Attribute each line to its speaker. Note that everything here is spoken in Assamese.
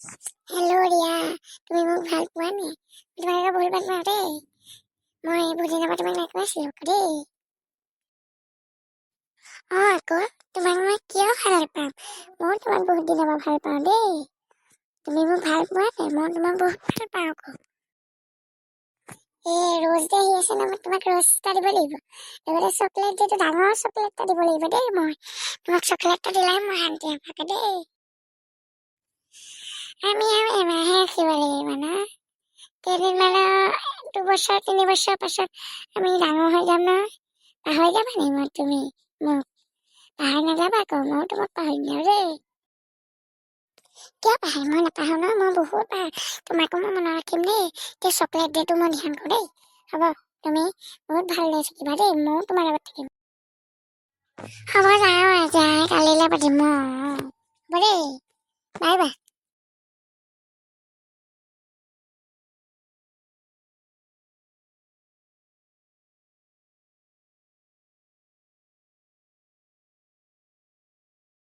Speaker 1: হেল্ল' ৰিয়া, তুমি মোক ভাল পোৱা নে? তোমালোকে বহুত ভাল পাওঁ দেই। মই বহুত দিনৰ পৰা তোমাক লগ পাইছিলোঁ আকৌ দেই। আকৌ তোমাক মই কিয় ভাল পাম? মই তোমাক বহুত দিনৰ পৰা ভাল পাওঁ দেই। তুমি মোক ভাল পোৱা নে? মই তোমাক বহুত ভাল পাওঁ আকৌ। ৰ'জ ডে আহি আছে ন, মই তোমাক ৰ'জ এটা দিব লাগিব। লগতে চকলেট যিটো ডাঙৰ চকলেট এটা দিব লাগিব দেই। মই তোমাক চকলেট এটা দিলে মই শান্তি নাপাকে দেই। আমি আৰু এমাহে ৰাখিব লাগিব ন? কেইদিনমানৰ 2 বছৰ 3 বছৰ পাছত আমি ডাঙৰ হৈ যাম নহয়। পাহৰি যাবা নি তুমি মোক? পাহৰি নাযাবা আকৌ, ময়ো তোমাক পাহৰি নাযাওঁ দেই। কিয় পাহৰিম? মই নাপাহৰো ন, মই বহুত তোমাকো মই মনত ৰাখিম দেই। এতিয়া চকলেট ডেটো মই ধ্যান কৰোঁ দেই। হ'ব, তুমি বহুত ভালদৰে থাকিবা দেই, ময়ো তোমাৰ লগত থাকিম। হ'ব যাওঁ এতিয়া, কালিলৈ পাতিম। হ'ব দেই, বাই বাই।